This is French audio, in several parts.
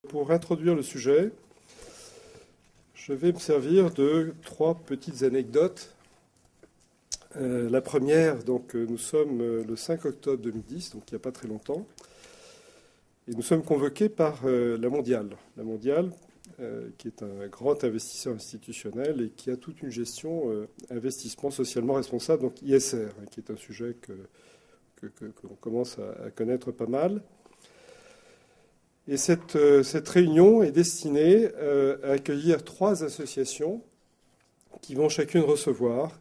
Pour introduire le sujet, je vais me servir de 3 petites anecdotes. La première, donc, nous sommes le 5 octobre 2010, donc il n'y a pas très longtemps, et nous sommes convoqués par la Mondiale. La Mondiale, qui est un grand investisseur institutionnel et qui a toute une gestion investissement socialement responsable, donc ISR, qui est un sujet que l'on commence à connaître pas mal. Et cette réunion est destinée à accueillir 3 associations qui vont chacune recevoir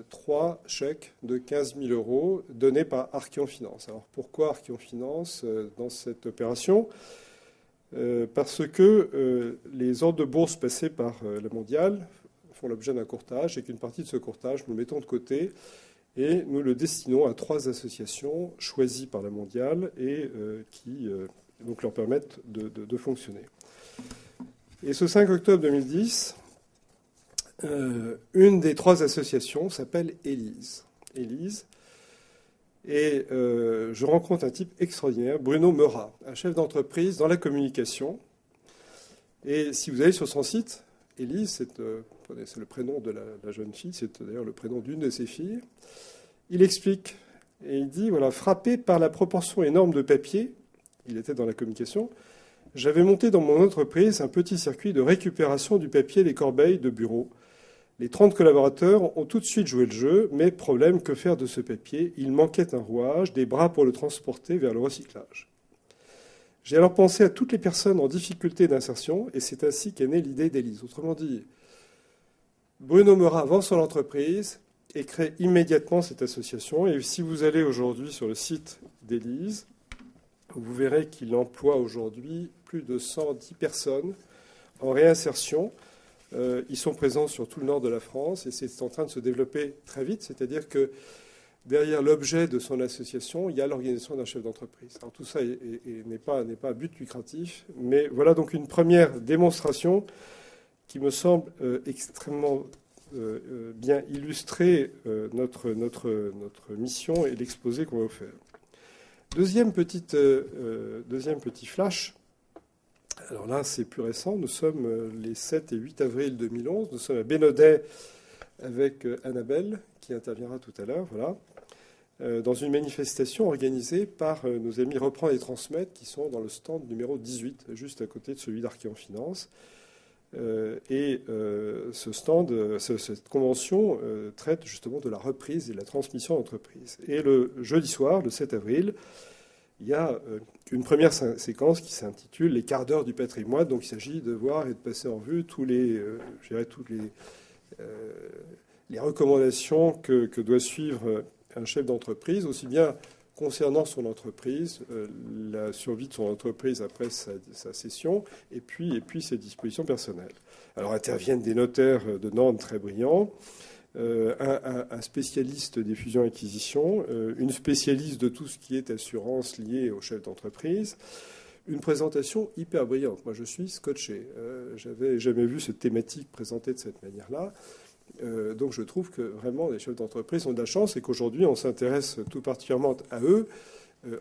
3 chèques de 15 000 € donnés par Archeon Finance. Alors pourquoi Archeon Finance dans cette opération ? Parce que les ordres de bourse passés par la Mondiale font l'objet d'un courtage et qu'une partie de ce courtage, nous le mettons de côté et nous le destinons à 3 associations choisies par la Mondiale et qui donc leur permettent de fonctionner. Et ce 5 octobre 2010, une des 3 associations s'appelle Élise. Élise. Et je rencontre un type extraordinaire, Bruno Meurat, un chef d'entreprise dans la communication. Et si vous allez sur son site, Élise, c'est le prénom de la jeune fille, c'est d'ailleurs le prénom d'une de ses filles. Il explique, et il dit, voilà, frappé par la proportion énorme de papier, il était dans la communication, j'avais monté dans mon entreprise un petit circuit de récupération du papier des corbeilles de bureau. Les 30 collaborateurs ont tout de suite joué le jeu, mais problème, que faire de ce papier ? Il manquait un rouage, des bras pour le transporter vers le recyclage. J'ai alors pensé à toutes les personnes en difficulté d'insertion, et c'est ainsi qu'est née l'idée d'Élise. Autrement dit, Bruno Meurat vend son entreprise et crée immédiatement cette association. Et si vous allez aujourd'hui sur le site d'Élise, vous verrez qu'il emploie aujourd'hui plus de 110 personnes en réinsertion. Ils sont présents sur tout le nord de la France et c'est en train de se développer très vite. C'est-à-dire que derrière l'objet de son association, il y a l'organisation d'un chef d'entreprise. Alors tout ça n'est pas à but lucratif, mais voilà donc une première démonstration qui me semble extrêmement bien illustrer notre mission et l'exposé qu'on va vous faire. Deuxième petit flash. Alors là, c'est plus récent. Nous sommes les 7 et 8 avril 2011. Nous sommes à Bénodet avec Annabelle, qui interviendra tout à l'heure, voilà, dans une manifestation organisée par nos amis Reprend et Transmettre, qui sont dans le stand numéro 18, juste à côté de celui d'Archeon Finance. Ce stand, cette convention traite justement de la reprise et de la transmission d'entreprise. Et le jeudi soir, le 7 avril, il y a une première séquence qui s'intitule « Les quarts d'heure du patrimoine ». Donc il s'agit de voir et de passer en revue toutes les recommandations que doit suivre un chef d'entreprise, aussi bien concernant son entreprise, la survie de son entreprise après sa cession, et puis ses dispositions personnelles. Alors interviennent des notaires de Nantes très brillants, un spécialiste des fusions-acquisitions, une spécialiste de tout ce qui est assurance liée au chef d'entreprise, une présentation hyper brillante. Moi, je suis scotché. J'avais jamais vu cette thématique présentée de cette manière-là. Donc je trouve que vraiment les chefs d'entreprise ont de la chance et qu'aujourd'hui on s'intéresse tout particulièrement à eux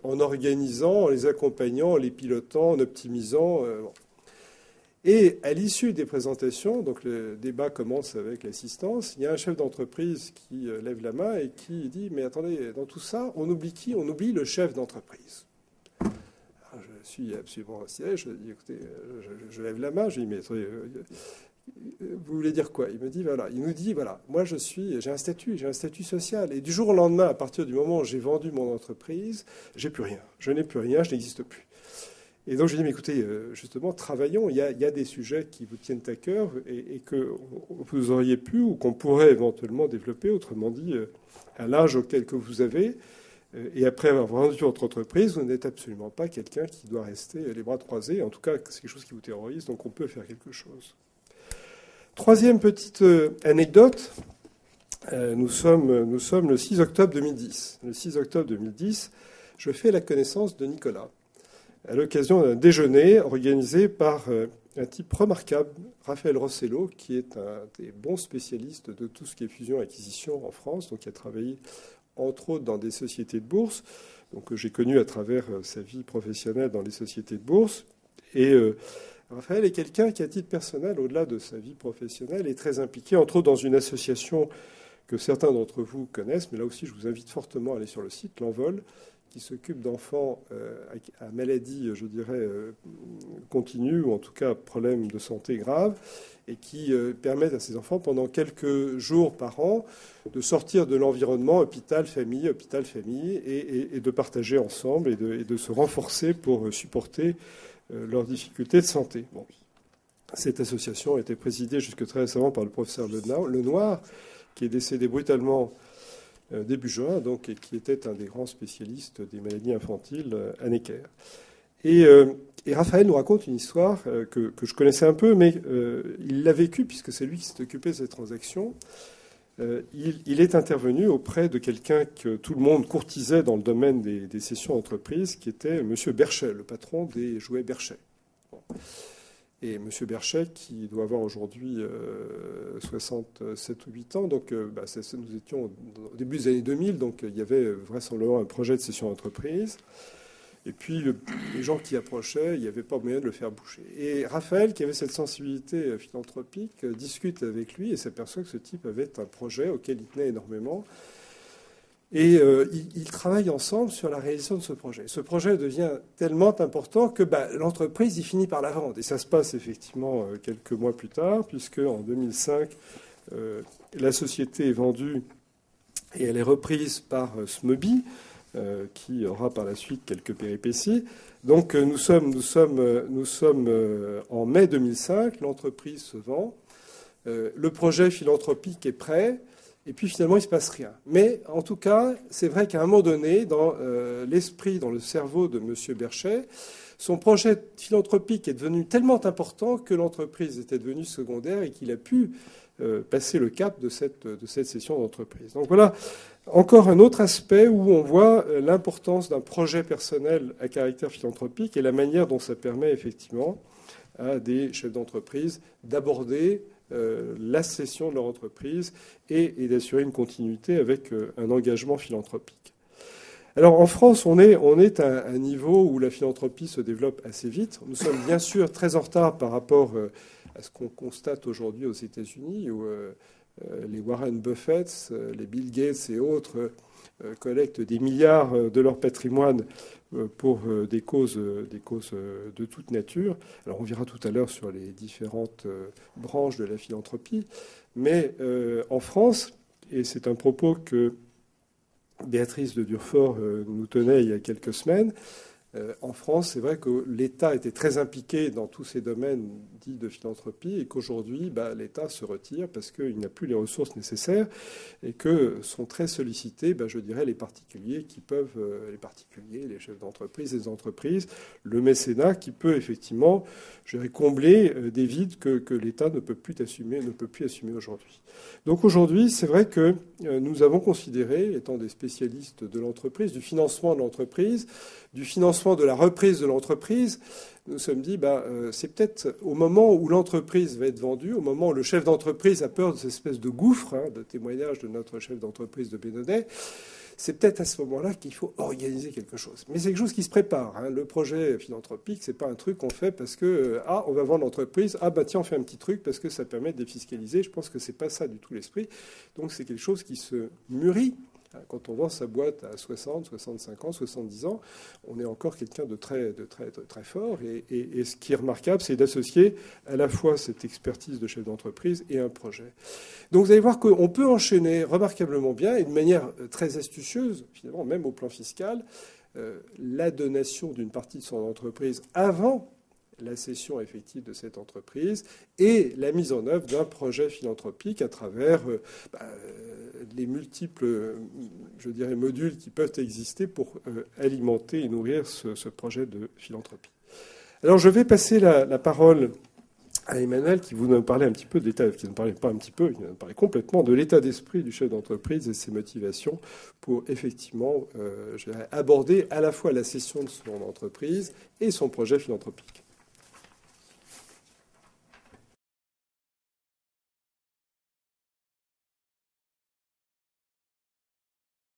en organisant, en les accompagnant, en les pilotant, en optimisant. Et à l'issue des présentations, donc le débat commence avec l'assistance, il y a un chef d'entreprise qui lève la main et qui dit « Mais attendez, dans tout ça, on oublie qui ? On oublie le chef d'entreprise. » Je suis absolument rassuré, je dis « Écoutez, je lève la main, je dis « Mais attendez, vous voulez dire quoi ?» Il me dit, voilà, il nous dit, voilà, moi j'ai un statut social. Et du jour au lendemain, à partir du moment où j'ai vendu mon entreprise, j'ai plus rien. Je n'ai plus rien, je n'existe plus. Et donc je lui dis, mais écoutez, justement, travaillons. Il y a des sujets qui vous tiennent à cœur et que vous auriez pu ou qu'on pourrait éventuellement développer, autrement dit, à l'âge auquel que vous avez. Et après avoir vendu votre entreprise, vous n'êtes absolument pas quelqu'un qui doit rester les bras croisés. En tout cas, c'est quelque chose qui vous terrorise, donc on peut faire quelque chose. Troisième petite anecdote, nous sommes le 6 octobre 2010. Le 6 octobre 2010, je fais la connaissance de Nicolas à l'occasion d'un déjeuner organisé par un type remarquable, Raphaël Rossello, qui est un des bons spécialistes de tout ce qui est fusion-acquisition en France, donc qui a travaillé entre autres dans des sociétés de bourse, donc que j'ai connu à travers sa vie professionnelle dans les sociétés de bourse, Et Raphaël est quelqu'un qui, à titre personnel, au-delà de sa vie professionnelle, est très impliqué, entre autres, dans une association que certains d'entre vous connaissent, mais là aussi, je vous invite fortement à aller sur le site, l'Envol, qui s'occupe d'enfants à maladie, je dirais, continue, ou en tout cas problèmes de santé graves, et qui permettent à ces enfants, pendant quelques jours par an, de sortir de l'environnement hôpital-famille, et de partager ensemble et de se renforcer pour supporter leurs difficultés de santé. Bon. Cette association a été présidée jusque très récemment par le professeur Lenoir, qui est décédé brutalement début juin, donc, et qui était un des grands spécialistes des maladies infantiles à Necker. Et Raphaël nous raconte une histoire que je connaissais un peu, mais il l'a vécue puisque c'est lui qui s'est occupé de cette transaction. Il est intervenu auprès de quelqu'un que tout le monde courtisait dans le domaine des cessions d'entreprise, qui était M. Berchet, le patron des jouets Berchet. Bon. Et M. Berchet, qui doit avoir aujourd'hui 67 ou 8 ans, donc nous étions au début des années 2000, donc il y avait vraisemblablement un projet de cession d'entreprise. Et puis les gens qui approchaient, il n'y avait pas moyen de le faire bouger. Et Raphaël, qui avait cette sensibilité philanthropique, discute avec lui et s'aperçoit que ce type avait un projet auquel il tenait énormément. Et ils travaillent ensemble sur la réalisation de ce projet. Ce projet devient tellement important que l'entreprise y finit par la vendre. Et ça se passe effectivement quelques mois plus tard, puisque en 2005, la société est vendue et elle est reprise par Smoby, qui aura par la suite quelques péripéties. Donc nous sommes en mai 2005, l'entreprise se vend, le projet philanthropique est prêt. Et puis finalement, il ne se passe rien. Mais en tout cas, c'est vrai qu'à un moment donné, dans l'esprit, dans le cerveau de M. Berchet, son projet philanthropique est devenu tellement important que l'entreprise était devenue secondaire et qu'il a pu passer le cap de cette cession d'entreprise. Donc voilà encore un autre aspect où on voit l'importance d'un projet personnel à caractère philanthropique et la manière dont ça permet effectivement à des chefs d'entreprise d'aborder la cession de leur entreprise et d'assurer une continuité avec un engagement philanthropique. Alors en France, on est à un niveau où la philanthropie se développe assez vite. Nous sommes bien sûr très en retard par rapport à ce qu'on constate aujourd'hui aux États-Unis, où les Warren Buffett, les Bill Gates et autres collectent des milliards de leur patrimoine pour des causes de toute nature. Alors on verra tout à l'heure sur les différentes branches de la philanthropie. Mais en France, et c'est un propos que Béatrice de Durfort nous tenait il y a quelques semaines, en France, c'est vrai que l'État était très impliqué dans tous ces domaines dits de philanthropie et qu'aujourd'hui, l'État se retire parce qu'il n'a plus les ressources nécessaires et que sont très sollicités, je dirais, les particuliers qui peuvent, les chefs d'entreprise, les entreprises, le mécénat qui peut effectivement, je dirais, combler des vides que l'État ne peut plus assumer aujourd'hui. Donc aujourd'hui, c'est vrai que nous avons considéré, étant des spécialistes de l'entreprise, du financement de l'entreprise, du financement de la reprise de l'entreprise, nous nous sommes dit, c'est peut-être au moment où l'entreprise va être vendue, au moment où le chef d'entreprise a peur de cette espèce de gouffre, de témoignage de notre chef d'entreprise de Bénodet, c'est peut-être à ce moment-là qu'il faut organiser quelque chose. Mais c'est quelque chose qui se prépare. Le projet philanthropique, c'est pas un truc qu'on fait parce que on va vendre l'entreprise, tiens, on fait un petit truc parce que ça permet de défiscaliser. Je pense que c'est pas ça du tout l'esprit. Donc c'est quelque chose qui se mûrit. Quand on vend sa boîte à 60, 65 ans, 70 ans, on est encore quelqu'un de très fort. Et ce qui est remarquable, c'est d'associer à la fois cette expertise de chef d'entreprise et un projet. Donc vous allez voir qu'on peut enchaîner remarquablement bien et de manière très astucieuse, finalement, même au plan fiscal, la donation d'une partie de son entreprise avant la cession effective de cette entreprise et la mise en œuvre d'un projet philanthropique à travers les multiples, je dirais, modules qui peuvent exister pour alimenter et nourrir ce projet de philanthropie. Alors je vais passer la parole à Emmanuel qui vous nous parlait un petit peu de l'état, qui ne parlait pas un petit peu, il nous parlait complètement de l'état d'esprit du chef d'entreprise et ses motivations pour effectivement je dirais, aborder à la fois la cession de son entreprise et son projet philanthropique.